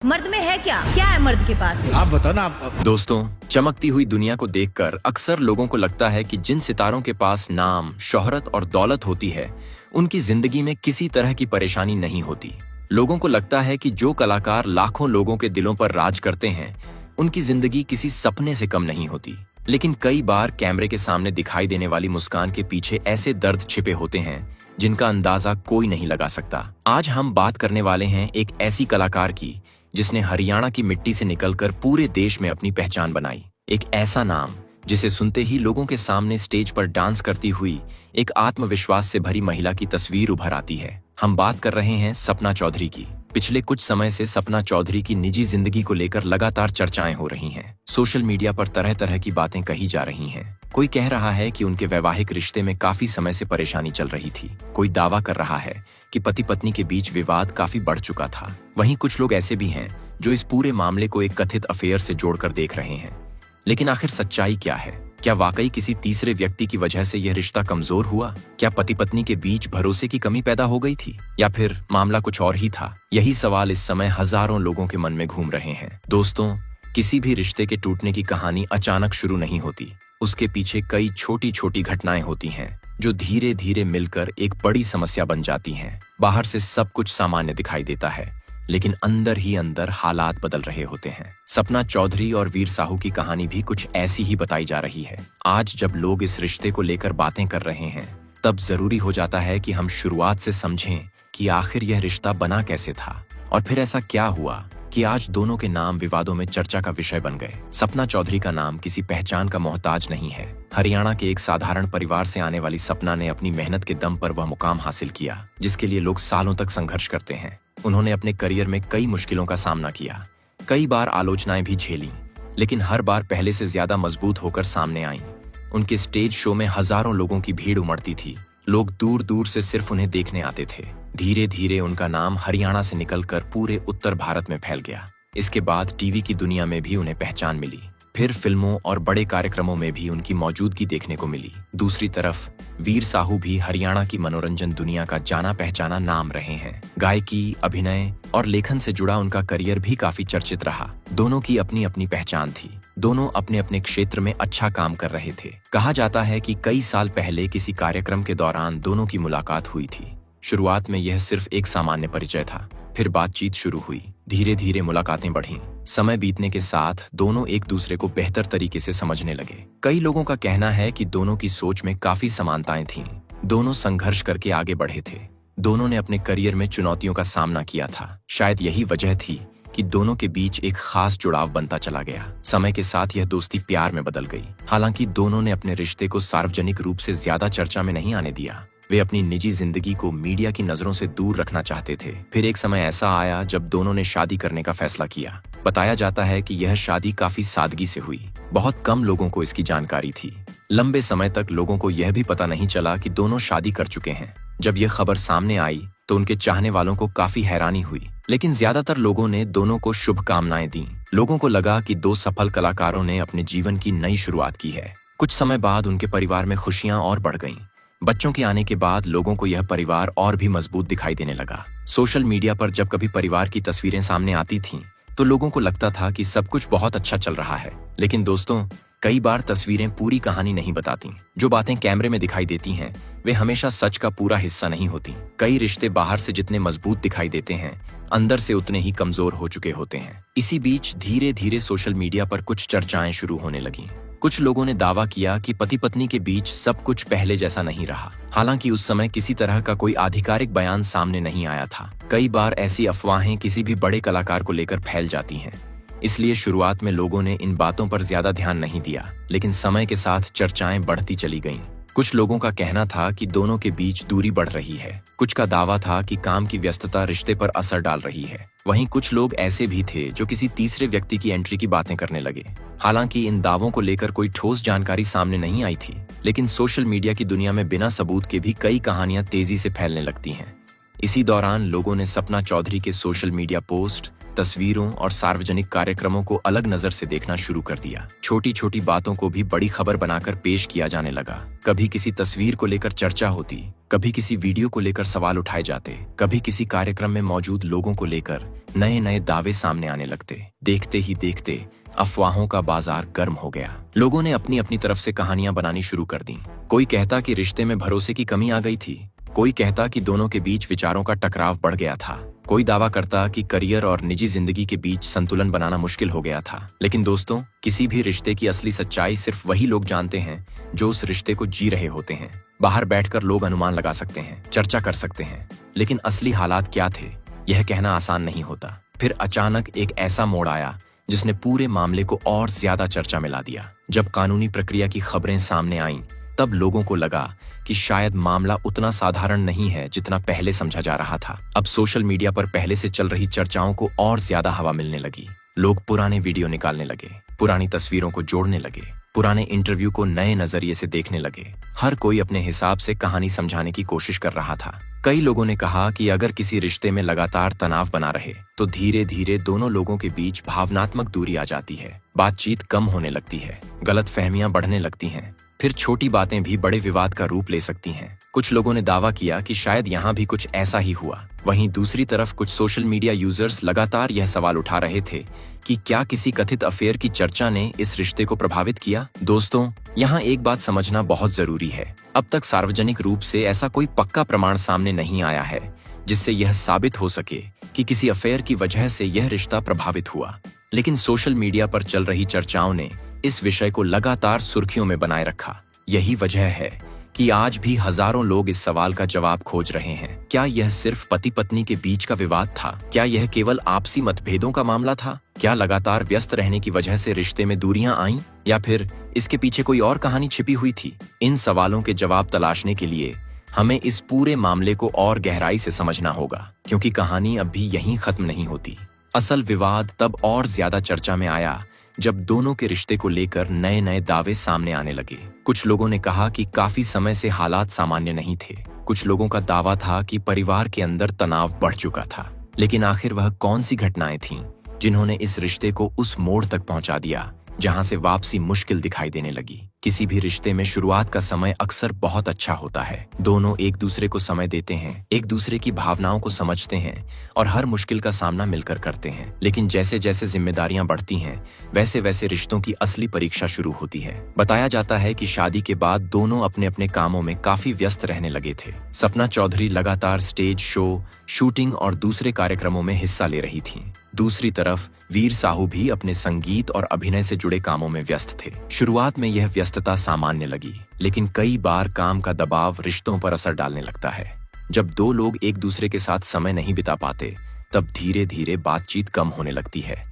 मर्द में है क्या है मर्द के पास? आप बताओ ना आप। दोस्तों, चमकती हुई दुनिया को देखकर अक्सर लोगों को लगता है कि जिन सितारों के पास नाम, शोहरत और दौलत होती है, उनकी जिंदगी में किसी तरह की परेशानी नहीं होती। लोगों को लगता है कि जो कलाकार लाखों लोगों के दिलों पर राज करते हैं, उनकी जिंदगी किसी सपने से कम नहीं होती। लेकिन कई बार कैमरे के सामने दिखाई देने वाली मुस्कान के पीछे ऐसे दर्द छिपे होते हैं जिनका अंदाजा कोई नहीं लगा सकता। आज हम बात करने वाले हैं एक ऐसी कलाकार की जिसने हरियाणा की मिट्टी से निकलकर पूरे देश में अपनी पहचान बनाई। एक ऐसा नाम जिसे सुनते ही लोगों के सामने स्टेज पर डांस करती हुई एक आत्मविश्वास से भरी महिला की तस्वीर उभर आती है। हम बात कर रहे हैं सपना चौधरी की। पिछले कुछ समय से सपना चौधरी की निजी जिंदगी को लेकर लगातार चर्चाएं हो रही हैं। सोशल मीडिया पर तरह तरह की बातें कही जा रही हैं। कोई कह रहा है कि उनके वैवाहिक रिश्ते में काफी समय से परेशानी चल रही थी। कोई दावा कर रहा है कि पति पत्नी के बीच विवाद काफी बढ़ चुका था। वहीं कुछ लोग ऐसे भी हैं जो इस पूरे मामले को एक कथित अफेयर से जोड़कर देख रहे हैं। लेकिन आखिर सच्चाई क्या है? क्या वाकई किसी तीसरे व्यक्ति की वजह से यह रिश्ता कमजोर हुआ? क्या पति पत्नी के बीच भरोसे की कमी पैदा हो गई थी, या फिर मामला कुछ और ही था? यही सवाल इस समय हजारों लोगों के मन में घूम रहे हैं। दोस्तों, किसी भी रिश्ते के टूटने की कहानी अचानक शुरू नहीं होती। उसके पीछे कई छोटी छोटी घटनाएं होती हैं जो धीरे धीरे मिलकर एक बड़ी समस्या बन जाती हैं। बाहर से सब कुछ सामान्य दिखाई देता है, लेकिन अंदर ही अंदर हालात बदल रहे होते हैं। सपना चौधरी और वीर साहू की कहानी भी कुछ ऐसी ही बताई जा रही है। आज जब लोग इस रिश्ते को लेकर बातें कर रहे हैं, तब जरूरी हो जाता है कि हम शुरुआत से समझें कि आखिर यह रिश्ता बना कैसे था और फिर ऐसा क्या हुआ कि आज दोनों के नाम विवादों में चर्चा का विषय बन गए। सपना चौधरी का नाम किसी पहचान का मोहताज नहीं है। हरियाणा के एक साधारण परिवार से आने वाली सपना ने अपनी मेहनत के दम पर वह मुकाम हासिल किया जिसके लिए लोग सालों तक संघर्ष करते हैं। उन्होंने अपने करियर में कई मुश्किलों का सामना किया, कई बार आलोचनाएं भी झेली, लेकिन हर बार पहले से ज्यादा मजबूत होकर सामने आईं। उनके स्टेज शो में हजारों लोगों की भीड़ उमड़ती थी। लोग दूर दूर से सिर्फ उन्हें देखने आते थे। धीरे धीरे उनका नाम हरियाणा से निकलकर पूरे उत्तर भारत में फैल गया। इसके बाद टीवी की दुनिया में भी उन्हें पहचान मिली। फिर फिल्मों और बड़े कार्यक्रमों में भी उनकी मौजूदगी देखने को मिली। दूसरी तरफ वीर साहू भी हरियाणा की मनोरंजन दुनिया का जाना पहचाना नाम रहे हैं। गायकी, अभिनय और लेखन से जुड़ा उनका करियर भी काफी चर्चित रहा। दोनों की अपनी अपनी पहचान थी। दोनों अपने अपने क्षेत्र में अच्छा काम कर रहे थे। कहा जाता है कि कई साल पहले किसी कार्यक्रम के दौरान दोनों की मुलाकात हुई थी। शुरुआत में यह सिर्फ एक सामान्य परिचय था, फिर बातचीत शुरू हुई। धीरे धीरे मुलाकातें बढ़ीं। समय बीतने के साथ दोनों एक दूसरे को बेहतर तरीके से समझने लगे। कई लोगों का कहना है कि दोनों की सोच में काफी समानताएं थीं। दोनों संघर्ष करके आगे बढ़े थे। दोनों ने अपने करियर में चुनौतियों का सामना किया था। शायद यही वजह थी कि दोनों के बीच एक खास जुड़ाव बनता चला गया। समय के साथ यह दोस्ती प्यार में बदल गई। हालांकि दोनों ने अपने रिश्ते को सार्वजनिक रूप से ज्यादा चर्चा में नहीं आने दिया। वे अपनी निजी जिंदगी को मीडिया की नजरों से दूर रखना चाहते थे। फिर एक समय ऐसा आया जब दोनों ने शादी करने का फैसला किया। बताया जाता है कि यह शादी काफी सादगी से हुई। बहुत कम लोगों को इसकी जानकारी थी। लंबे समय तक लोगों को यह भी पता नहीं चला कि दोनों शादी कर चुके हैं। जब यह खबर सामने आई तो उनके चाहने वालों को काफी हैरानी हुई, लेकिन ज्यादातर लोगों ने दोनों को शुभकामनाएं दी। लोगों को लगा कि दो सफल कलाकारों ने अपने जीवन की नई शुरुआत की है। कुछ समय बाद उनके परिवार में खुशियां और बढ़ गईं। बच्चों के आने के बाद लोगों को यह परिवार और भी मजबूत दिखाई देने लगा। सोशल मीडिया पर जब कभी परिवार की तस्वीरें सामने आती थीं, तो लोगों को लगता था कि सब कुछ बहुत अच्छा चल रहा है। लेकिन दोस्तों, कई बार तस्वीरें पूरी कहानी नहीं बताती। जो बातें कैमरे में दिखाई देती हैं, वे हमेशा सच का पूरा हिस्सा नहीं होती। कई रिश्ते बाहर से जितने मजबूत दिखाई देते हैं, अंदर से उतने ही कमजोर हो चुके होते हैं। इसी बीच धीरे धीरे सोशल मीडिया पर कुछ चर्चाएं शुरू होने लगीं। कुछ लोगों ने दावा किया कि पति पत्नी के बीच सब कुछ पहले जैसा नहीं रहा। हालांकि उस समय किसी तरह का कोई आधिकारिक बयान सामने नहीं आया था। कई बार ऐसी अफवाहें किसी भी बड़े कलाकार को लेकर फैल जाती हैं। इसलिए शुरुआत में लोगों ने इन बातों पर ज्यादा ध्यान नहीं दिया, लेकिन समय के साथ चर्चाएं बढ़ती चली गईं। कुछ लोगों का कहना था कि दोनों के बीच दूरी बढ़ रही है। कुछ का दावा था कि काम की व्यस्तता रिश्ते पर असर डाल रही है। वहीं कुछ लोग ऐसे भी थे जो किसी तीसरे व्यक्ति की एंट्री की बातें करने लगे। हालांकि इन दावों को लेकर कोई ठोस जानकारी सामने नहीं आई थी, लेकिन सोशल मीडिया की दुनिया में बिना सबूत के भी कई कहानियां तेजी से फैलने लगती हैं। इसी दौरान लोगों ने सपना चौधरी के सोशल मीडिया पोस्ट, तस्वीरों और सार्वजनिक कार्यक्रमों को अलग नजर से देखना शुरू कर दिया। छोटी छोटी बातों को भी बड़ी खबर बनाकर पेश किया जाने लगा। कभी किसी तस्वीर को लेकर चर्चा होती, कभी किसी वीडियो को लेकर सवाल उठाए जाते, कभी किसी कार्यक्रम में मौजूद लोगों को लेकर नए नए दावे सामने आने लगते। देखते ही देखते अफवाहों का बाजार गर्म हो गया। लोगों ने अपनी अपनी तरफ से कहानियां बनानी शुरू कर दी। कोई कहता कि रिश्ते में भरोसे की कमी आ गई थी, कोई कहता कि दोनों के बीच विचारों का टकराव बढ़ गया था, कोई दावा करता कि करियर और निजी जिंदगी के बीच संतुलन बनाना मुश्किल हो गया था। लेकिन दोस्तों, किसी भी रिश्ते की असली सच्चाई सिर्फ वही लोग जानते हैं जो उस रिश्ते को जी रहे होते हैं। बाहर बैठकर लोग अनुमान लगा सकते हैं, चर्चा कर सकते हैं, लेकिन असली हालात क्या थे यह कहना आसान नहीं होता। फिर अचानक एक ऐसा मोड़ आया जिसने पूरे मामले को और ज्यादा चर्चा में ला दिया। जब कानूनी प्रक्रिया की खबरें सामने आईं, तब लोगों को लगा कि शायद मामला उतना साधारण नहीं है जितना पहले समझा जा रहा था। अब सोशल मीडिया पर पहले से चल रही चर्चाओं को और ज्यादा हवा मिलने लगी। लोग पुराने वीडियो निकालने लगे, पुरानी तस्वीरों को जोड़ने लगे, पुराने इंटरव्यू को नए नजरिए से देखने लगे। हर कोई अपने हिसाब से कहानी समझाने की कोशिश कर रहा था। कई लोगों ने कहा कि अगर किसी रिश्ते में लगातार तनाव बना रहे तो धीरे धीरे दोनों लोगों के बीच भावनात्मक दूरी आ जाती है, बातचीत कम होने लगती है, गलतफहमियां बढ़ने लगती हैं, फिर छोटी बातें भी बड़े विवाद का रूप ले सकती हैं। कुछ लोगों ने दावा किया कि शायद यहाँ भी कुछ ऐसा ही हुआ। वहीं दूसरी तरफ कुछ सोशल मीडिया यूजर्स लगातार यह सवाल उठा रहे थे कि क्या किसी कथित अफेयर की चर्चा ने इस रिश्ते को प्रभावित किया। दोस्तों, यहाँ एक बात समझना बहुत जरूरी है। अब तक सार्वजनिक रूप से ऐसा कोई पक्का प्रमाण सामने नहीं आया है जिससे यह साबित हो सके कि किसी अफेयर की वजह से यह रिश्ता प्रभावित हुआ। लेकिन सोशल मीडिया पर चल रही चर्चाओं ने इस विषय को लगातार सुर्खियों में बनाए रखा। यही वजह है कि आज भी हजारों लोग इस सवाल का जवाब खोज रहे हैं। क्या यह सिर्फ पति पत्नी के बीच का विवाद था? क्या यह केवल आपसी मतभेदों का मामला था? क्या लगातार व्यस्त रहने की वजह से रिश्ते में दूरियां आईं? या फिर इसके पीछे कोई और कहानी छिपी हुई थी? इन सवालों के जवाब तलाशने के लिए हमें इस पूरे मामले को और गहराई से समझना होगा, क्योंकि कहानी अब भी यहीं खत्म नहीं होती। असल विवाद तब और ज्यादा चर्चा में आया जब दोनों के रिश्ते को लेकर नए नए दावे सामने आने लगे। कुछ लोगों ने कहा कि काफी समय से हालात सामान्य नहीं थे। कुछ लोगों का दावा था कि परिवार के अंदर तनाव बढ़ चुका था। लेकिन आखिर वह कौन सी घटनाएं थीं जिन्होंने इस रिश्ते को उस मोड़ तक पहुंचा दिया जहां से वापसी मुश्किल दिखाई देने लगी? किसी भी रिश्ते में शुरुआत का समय अक्सर बहुत अच्छा होता है। दोनों एक दूसरे को समय देते हैं, एक दूसरे की भावनाओं को समझते हैं और हर मुश्किल का सामना मिलकर करते हैं। लेकिन जैसे जैसे जिम्मेदारियां बढ़ती हैं, वैसे वैसे रिश्तों की असली परीक्षा शुरू होती है। बताया जाता है कि शादी के बाद दोनों अपने अपने कामों में काफी व्यस्त रहने लगे थे। सपना चौधरी लगातार स्टेज शो, शूटिंग और दूसरे कार्यक्रमों में हिस्सा ले रही थीं। दूसरी तरफ वीर साहू भी अपने संगीत और अभिनय से जुड़े कामों में व्यस्त थे। शुरुआत में यह व्यस्तता सामान्य लगी, लेकिन कई बार काम का दबाव रिश्तों पर असर डालने लगता है। जब दो लोग एक दूसरे के साथ समय नहीं बिता पाते, तब धीरे धीरे बातचीत कम होने लगती है।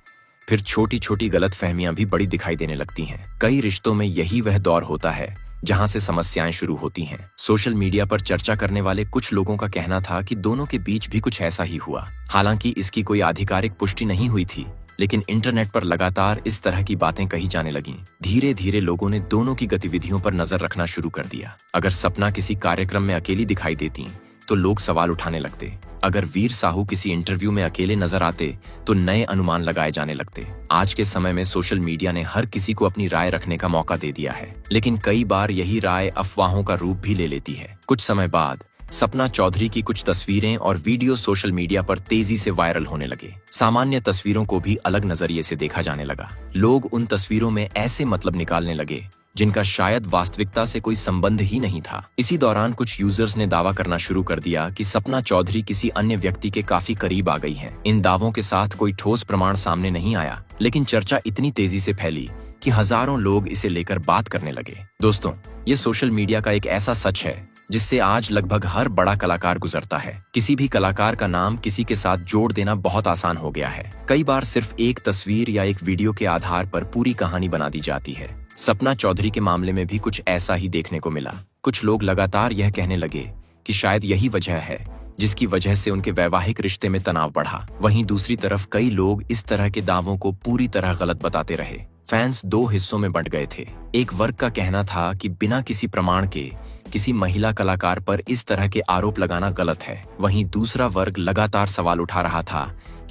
फिर छोटी छोटी गलतफहमियां भी बड़ी दिखाई देने लगती हैं। कई रिश्तों में यही वह दौर होता है जहां से समस्याएं शुरू होती हैं। सोशल मीडिया पर चर्चा करने वाले कुछ लोगों का कहना था कि दोनों के बीच भी कुछ ऐसा ही हुआ। हालांकि इसकी कोई आधिकारिक पुष्टि नहीं हुई थी, लेकिन इंटरनेट पर लगातार इस तरह की बातें कही जाने लगीं। धीरे धीरे लोगों ने दोनों की गतिविधियों पर नजर रखना शुरू कर दिया। अगर सपना किसी कार्यक्रम में अकेली दिखाई देती तो लोग सवाल उठाने लगते। अगर वीर साहू किसी इंटरव्यू में अकेले नजर आते तो नए अनुमान लगाए जाने लगते। आज के समय में सोशल मीडिया ने हर किसी को अपनी राय रखने का मौका दे दिया है, लेकिन कई बार यही राय अफवाहों का रूप भी ले लेती है। कुछ समय बाद सपना चौधरी की कुछ तस्वीरें और वीडियो सोशल मीडिया पर तेजी से वायरल होने लगे। सामान्य तस्वीरों को भी अलग नजरिए से देखा जाने लगा। लोग उन तस्वीरों में ऐसे मतलब निकालने लगे जिनका शायद वास्तविकता से कोई संबंध ही नहीं था। इसी दौरान कुछ यूजर्स ने दावा करना शुरू कर दिया कि सपना चौधरी किसी अन्य व्यक्ति के काफी करीब आ गई हैं। इन दावों के साथ कोई ठोस प्रमाण सामने नहीं आया, लेकिन चर्चा इतनी तेजी से फैली कि हजारों लोग इसे लेकर बात करने लगे। दोस्तों, ये सोशल मीडिया का एक ऐसा सच है जिससे आज लगभग हर बड़ा कलाकार गुजरता है। किसी भी कलाकार का नाम किसी के साथ जोड़ देना बहुत आसान हो गया है। कई बार सिर्फ एक तस्वीर या एक वीडियो के आधार पर पूरी कहानी बना दी जाती है। सपना चौधरी के मामले में भी कुछ ऐसा ही देखने को मिला। कुछ लोग लगातार यह कहने लगे कि शायद यही वजह है जिसकी वजह से उनके वैवाहिक रिश्ते में तनाव बढ़ा। वहीं दूसरी तरफ कई लोग इस तरह के दावों को पूरी तरह गलत बताते रहे। फैंस दो हिस्सों में बंट गए थे। एक वर्ग का कहना था कि बिना किसी प्रमाण के किसी महिला कलाकार पर इस तरह के आरोप लगाना गलत है। वहीं दूसरा वर्ग लगातार सवाल उठा रहा था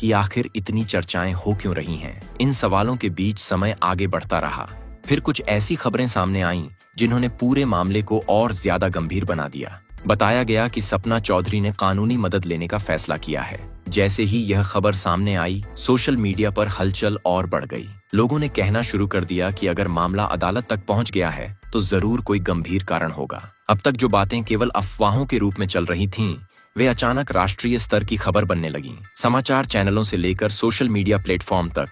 कि आखिर इतनी चर्चाएं हो क्यों रही हैं। इन सवालों के बीच समय आगे बढ़ता रहा। फिर कुछ ऐसी खबरें सामने आईं जिन्होंने पूरे मामले को और ज्यादा गंभीर बना दिया। बताया गया कि सपना चौधरी ने कानूनी मदद लेने का फैसला किया है। जैसे ही यह खबर सामने आई, सोशल मीडिया पर हलचल और बढ़ गई। लोगों ने कहना शुरू कर दिया कि अगर मामला अदालत तक पहुंच गया है तो जरूर कोई गंभीर कारण होगा। अब तक जो बातें केवल अफवाहों के रूप में चल रही थीं, वे अचानक राष्ट्रीय स्तर की खबर बनने लगीं। समाचार चैनलों से लेकर सोशल मीडिया प्लेटफॉर्म तक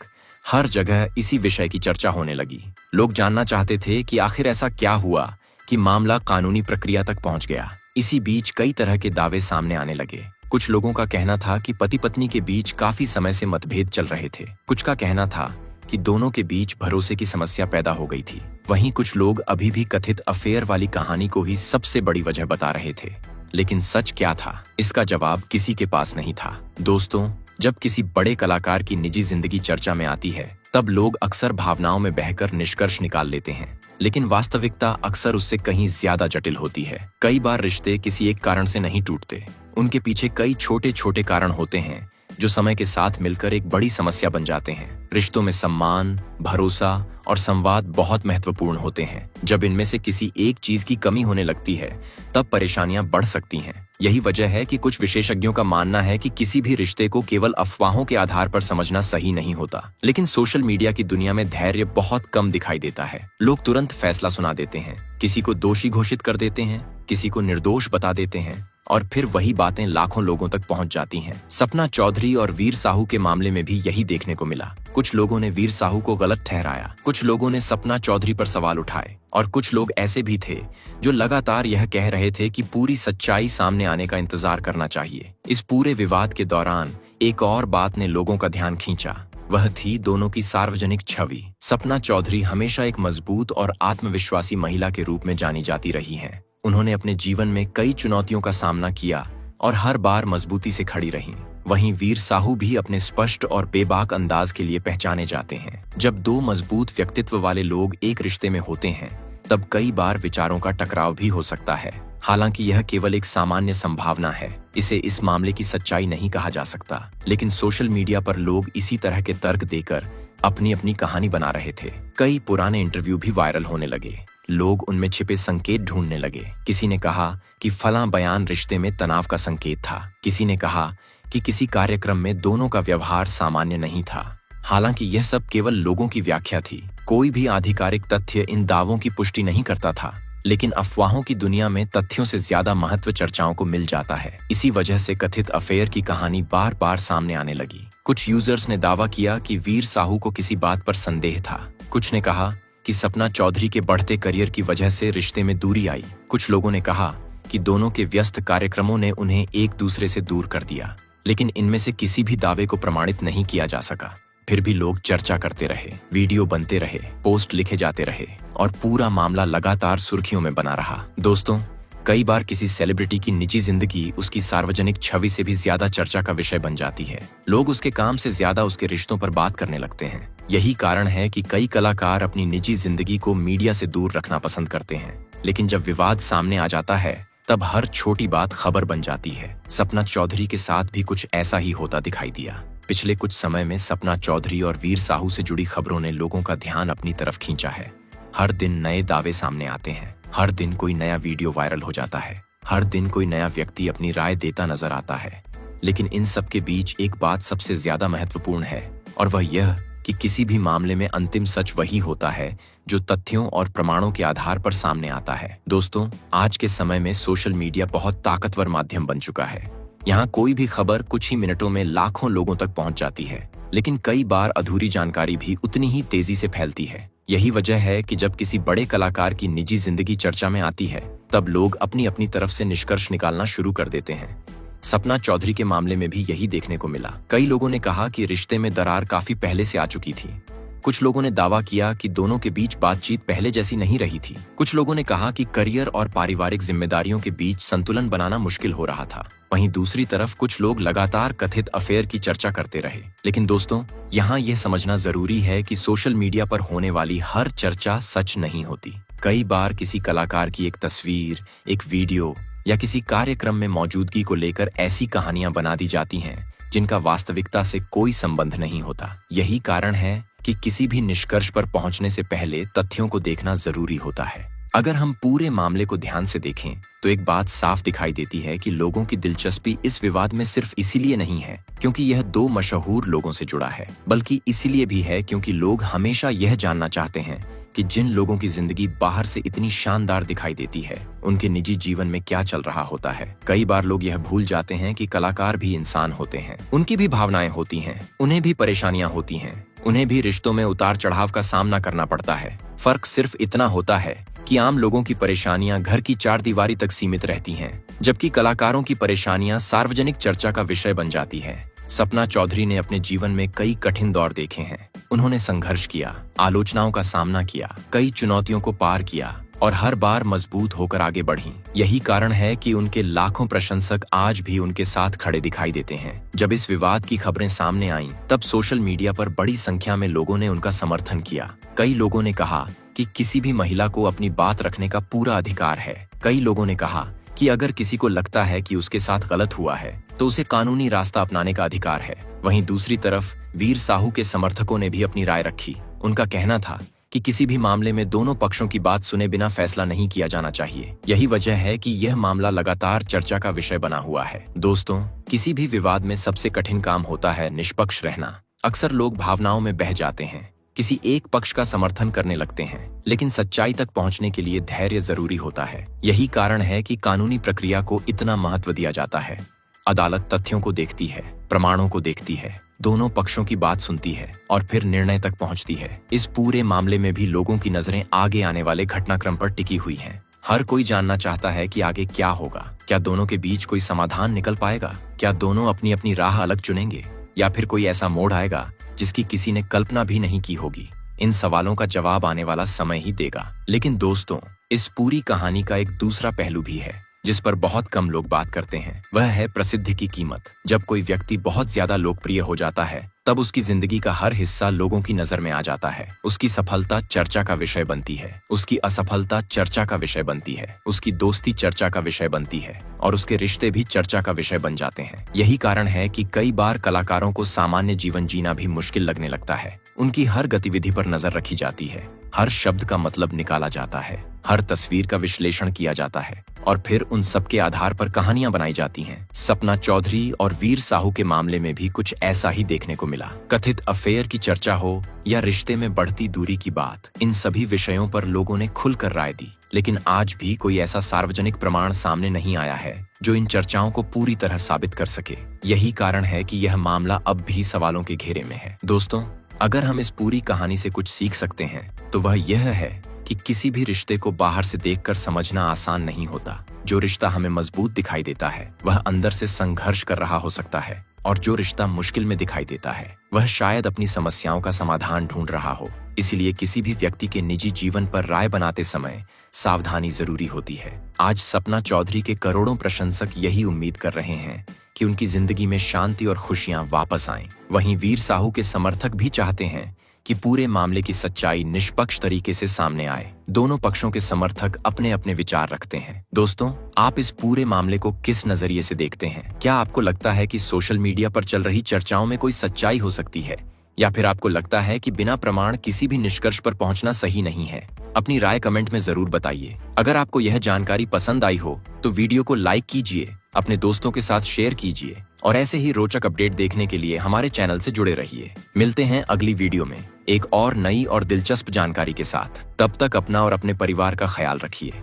हर जगह इसी विषय की चर्चा होने लगी। लोग जानना चाहते थे कि आखिर ऐसा क्या हुआ कि मामला कानूनी प्रक्रिया तक पहुंच गया। इसी बीच कई तरह के दावे सामने आने लगे। कुछ लोगों का कहना था कि पति पत्नी के बीच काफी समय से मतभेद चल रहे थे। कुछ का कहना था कि दोनों के बीच भरोसे की समस्या पैदा हो गई थी। वहीं कुछ लोग अभी भी कथित अफेयर वाली कहानी को ही सबसे बड़ी वजह बता रहे थे। लेकिन सच क्या था, इसका जवाब किसी के पास नहीं था। दोस्तों, जब किसी बड़े कलाकार की निजी जिंदगी चर्चा में आती है, तब लोग अक्सर भावनाओं में बहकर निष्कर्ष निकाल लेते हैं, लेकिन वास्तविकता अक्सर उससे कहीं ज्यादा जटिल होती है। कई बार रिश्ते किसी एक कारण से नहीं टूटते, उनके पीछे कई छोटे छोटे कारण होते हैं जो समय के साथ मिलकर एक बड़ी समस्या बन जाते हैं। रिश्तों में सम्मान, भरोसा और संवाद बहुत महत्वपूर्ण होते हैं। जब इनमें से किसी एक चीज की कमी होने लगती है, तब परेशानियां बढ़ सकती हैं। यही वजह है कि कुछ विशेषज्ञों का मानना है कि किसी भी रिश्ते को केवल अफवाहों के आधार पर समझना सही नहीं होता। लेकिन सोशल मीडिया की दुनिया में धैर्य बहुत कम दिखाई देता है। लोग तुरंत फैसला सुना देते हैं, किसी को दोषी घोषित कर देते हैं, किसी को निर्दोष बता देते हैं और फिर वही बातें लाखों लोगों तक पहुंच जाती हैं। सपना चौधरी और वीर साहू के मामले में भी यही देखने को मिला। कुछ लोगों ने वीर साहू को गलत ठहराया, कुछ लोगों ने सपना चौधरी पर सवाल उठाए और कुछ लोग ऐसे भी थे जो लगातार यह कह रहे थे कि पूरी सच्चाई सामने आने का इंतजार करना चाहिए। इस पूरे विवाद के दौरान एक और बात ने लोगों का ध्यान खींचा, वह थी दोनों की सार्वजनिक छवि। सपना चौधरी हमेशा एक मजबूत और आत्मविश्वासी महिला के रूप में जानी जाती रही हैं। उन्होंने अपने जीवन में कई चुनौतियों का सामना किया और हर बार मजबूती से खड़ी रहीं। वहीं वीर साहू भी अपने स्पष्ट और बेबाक अंदाज के लिए पहचाने जाते हैं। जब दो मजबूत व्यक्तित्व वाले लोग एक रिश्ते में होते हैं, तब कई बार विचारों का टकराव भी हो सकता है। हालांकि यह केवल एक सामान्य संभावना है, इसे इस मामले की सच्चाई नहीं कहा जा सकता। लेकिन सोशल मीडिया पर लोग इसी तरह के तर्क देकर अपनी अपनी कहानी बना रहे थे। कई पुराने इंटरव्यू भी वायरल होने लगे। लोग उनमें छिपे संकेत ढूंढने लगे। किसी ने कहा कि फलां बयान रिश्ते में तनाव का संकेत था। किसी ने कहा कि किसी कार्यक्रम में दोनों का व्यवहार सामान्य नहीं था। हालांकि यह सब केवल लोगों की व्याख्या थी। कोई भी आधिकारिक तथ्य इन दावों की पुष्टि नहीं करता था। लेकिन अफवाहों की दुनिया में तथ्यों से ज्यादा महत्व चर्चाओं को मिल जाता है। इसी वजह से कथित अफेयर की कहानी बार बार सामने आने लगी। कुछ यूजर्स ने दावा किया कि वीर साहू को किसी बात पर संदेह था। कुछ ने कहा कि सपना चौधरी के बढ़ते करियर की वजह से रिश्ते में दूरी आई। कुछ लोगों ने कहा कि दोनों के व्यस्त कार्यक्रमों ने उन्हें एक दूसरे से दूर कर दिया। लेकिन इनमें से किसी भी दावे को प्रमाणित नहीं किया जा सका। फिर भी लोग चर्चा करते रहे, वीडियो बनते रहे, पोस्ट लिखे जाते रहे और पूरा मामला लगातार सुर्खियों में बना रहा। दोस्तों, कई बार किसी सेलिब्रिटी की निजी जिंदगी उसकी सार्वजनिक छवि से भी ज्यादा चर्चा का विषय बन जाती है। लोग उसके काम से ज्यादा उसके रिश्तों पर बात करने लगते हैं। यही कारण है कि कई कलाकार अपनी निजी जिंदगी को मीडिया से दूर रखना पसंद करते हैं। लेकिन जब विवाद सामने आ जाता है, तब हर छोटी बात खबर बन जाती है। सपना चौधरी के साथ भी कुछ ऐसा ही होता दिखाई दिया। पिछले कुछ समय में सपना चौधरी और वीर साहू से जुड़ी खबरों ने लोगों का ध्यान अपनी तरफ खींचा है। हर दिन नए दावे सामने आते हैं, हर दिन कोई नया वीडियो वायरल हो जाता है, हर दिन कोई नया व्यक्ति अपनी राय देता नजर आता है। लेकिन इन सब के बीच एक बात सबसे ज्यादा महत्वपूर्ण है और वह यह कि किसी भी मामले में अंतिम सच वही होता है जो तथ्यों और प्रमाणों के आधार पर सामने आता है। दोस्तों, आज के समय में सोशल मीडिया बहुत ताकतवर माध्यम बन चुका है। यहाँ कोई भी खबर कुछ ही मिनटों में लाखों लोगों तक पहुंच जाती है। लेकिन कई बार अधूरी जानकारी भी उतनी ही तेजी से फैलती है। यही वजह है कि जब किसी बड़े कलाकार की निजी जिंदगी चर्चा में आती है, तब लोग अपनी अपनी तरफ से निष्कर्ष निकालना शुरू कर देते हैं। सपना चौधरी के मामले में भी यही देखने को मिला। कई लोगों ने कहा कि रिश्ते में दरार काफी पहले से आ चुकी थी। कुछ लोगों ने दावा किया कि दोनों के बीच बातचीत पहले जैसी नहीं रही थी। कुछ लोगों ने कहा कि करियर और पारिवारिक जिम्मेदारियों के बीच संतुलन बनाना मुश्किल हो रहा था। वहीं दूसरी तरफ कुछ लोग लगातार कथित अफेयर की चर्चा करते रहे। लेकिन दोस्तों, यहाँ यह समझना जरूरी है कि सोशल मीडिया पर होने वाली हर चर्चा सच नहीं होती। कई बार किसी कलाकार की एक तस्वीर, एक वीडियो या किसी कार्यक्रम में मौजूदगी को लेकर ऐसी कहानियां बना दी जाती हैं जिनका वास्तविकता से कोई संबंध नहीं होता। यही कारण है कि किसी भी निष्कर्ष पर पहुंचने से पहले तथ्यों को देखना जरूरी होता है। अगर हम पूरे मामले को ध्यान से देखें तो एक बात साफ दिखाई देती है कि लोगों की दिलचस्पी इस विवाद में सिर्फ इसीलिए नहीं है क्योंकि यह दो मशहूर लोगों से जुड़ा है, बल्कि इसीलिए भी है क्योंकि लोग हमेशा यह जानना चाहते हैं कि जिन लोगों की जिंदगी बाहर से इतनी शानदार दिखाई देती है उनके निजी जीवन में क्या चल रहा होता है। कई बार लोग यह भूल जाते हैं कि कलाकार भी इंसान होते हैं, उनकी भी भावनाएं होती हैं, उन्हें भी परेशानियां होती हैं, उन्हें भी रिश्तों में उतार चढ़ाव का सामना करना पड़ता है। फर्क सिर्फ इतना होता है कि आम लोगों की परेशानियां घर की चार दीवारी तक सीमित रहती हैं, जबकि कलाकारों की परेशानियां सार्वजनिक चर्चा का विषय बन जाती हैं। सपना चौधरी ने अपने जीवन में कई कठिन दौर देखे हैं। उन्होंने संघर्ष किया, आलोचनाओं का सामना किया, कई चुनौतियों को पार किया और हर बार मजबूत होकर आगे बढ़ी। यही कारण है कि उनके लाखों प्रशंसक आज भी उनके साथ खड़े दिखाई देते हैं। जब इस विवाद की खबरें सामने आईं, तब सोशल मीडिया पर बड़ी संख्या में लोगों ने उनका समर्थन किया। कई लोगों ने कहा कि किसी भी महिला को अपनी बात रखने का पूरा अधिकार है। कई लोगों ने कहा कि अगर किसी को लगता है कि उसके साथ गलत हुआ है तो उसे कानूनी रास्ता अपनाने का अधिकार है। वहीं दूसरी तरफ वीर साहू के समर्थकों ने भी अपनी राय रखी। उनका कहना था कि किसी भी मामले में दोनों पक्षों की बात सुने बिना फैसला नहीं किया जाना चाहिए। यही वजह है कि यह मामला लगातार चर्चा का विषय बना हुआ है। दोस्तों, किसी भी विवाद में सबसे कठिन काम होता है निष्पक्ष रहना। अक्सर लोग भावनाओं में बह जाते हैं, किसी एक पक्ष का समर्थन करने लगते हैं, लेकिन सच्चाई तक पहुंचने के लिए धैर्य जरूरी होता है। यही कारण है कि कानूनी प्रक्रिया को इतना महत्व दिया जाता है। अदालत तथ्यों को देखती है, प्रमाणों को देखती है, दोनों पक्षों की बात सुनती है और फिर निर्णय तक पहुंचती है। इस पूरे मामले में भी लोगों की नजरें आगे आने वाले घटनाक्रम पर टिकी हुई हैं। हर कोई जानना चाहता है कि आगे क्या होगा। क्या दोनों के बीच कोई समाधान निकल पाएगा? क्या दोनों अपनी अपनी राह अलग चुनेंगे या फिर कोई ऐसा मोड़ आएगा जिसकी किसी ने कल्पना भी नहीं की होगी? इन सवालों का जवाब आने वाला समय ही देगा। लेकिन दोस्तों, इस पूरी कहानी का एक दूसरा पहलू भी है जिस पर बहुत कम लोग बात करते हैं। वह है प्रसिद्धि की कीमत। जब कोई व्यक्ति बहुत ज्यादा लोकप्रिय हो जाता है तब उसकी जिंदगी का हर हिस्सा लोगों की नजर में आ जाता है। उसकी सफलता चर्चा का विषय बनती है, उसकी असफलता चर्चा का विषय बनती है, उसकी दोस्ती चर्चा का विषय बनती है और उसके रिश्ते भी चर्चा का विषय बन जाते हैं। यही कारण है कि कई बार कलाकारों को सामान्य जीवन जीना भी मुश्किल लगने लगता है। उनकी हर गतिविधि पर नजर रखी जाती है, हर शब्द का मतलब निकाला जाता है, हर तस्वीर का विश्लेषण किया जाता है और फिर उन सब के आधार पर कहानियां बनाई जाती हैं। सपना चौधरी और वीर साहू के मामले में भी कुछ ऐसा ही देखने को मिला। कथित अफेयर की चर्चा हो या रिश्ते में बढ़ती दूरी की बात, इन सभी विषयों पर लोगों ने खुलकर राय दी। लेकिन आज भी कोई ऐसा सार्वजनिक प्रमाण सामने नहीं आया है जो इन चर्चाओं को पूरी तरह साबित कर सके। यही कारण है कि यह मामला अब भी सवालों के घेरे में है। दोस्तों, अगर हम इस पूरी कहानी से कुछ सीख सकते हैं तो वह यह है कि किसी भी रिश्ते को बाहर से देखकर समझना आसान नहीं होता। जो रिश्ता हमें मजबूत दिखाई देता है वह अंदर से संघर्ष कर रहा हो सकता है और जो रिश्ता मुश्किल में दिखाई देता है वह शायद अपनी समस्याओं का समाधान ढूंढ रहा हो। इसलिए किसी भी व्यक्ति के निजी जीवन पर राय बनाते समय सावधानी जरूरी होती है। आज सपना चौधरी के करोड़ों प्रशंसक यही उम्मीद कर रहे हैं कि उनकी जिंदगी में शांति और खुशियां वापस आएं। वहीं वीर साहू के समर्थक भी चाहते हैं कि पूरे मामले की सच्चाई निष्पक्ष तरीके से सामने आए। दोनों पक्षों के समर्थक अपने अपने विचार रखते हैं। दोस्तों, आप इस पूरे मामले को किस नजरिए से देखते हैं? क्या आपको लगता है कि सोशल मीडिया पर चल रही चर्चाओं में कोई सच्चाई हो सकती है या फिर आपको लगता है कि बिना प्रमाण किसी भी निष्कर्ष पर पहुंचना सही नहीं है? अपनी राय कमेंट में जरूर बताइए। अगर आपको यह जानकारी पसंद आई हो तो वीडियो को लाइक कीजिए, अपने दोस्तों के साथ शेयर कीजिए और ऐसे ही रोचक अपडेट देखने के लिए हमारे चैनल से जुड़े रहिए। मिलते हैं अगली वीडियो में एक और नई और दिलचस्प जानकारी के साथ। तब तक अपना और अपने परिवार का ख्याल रखिए।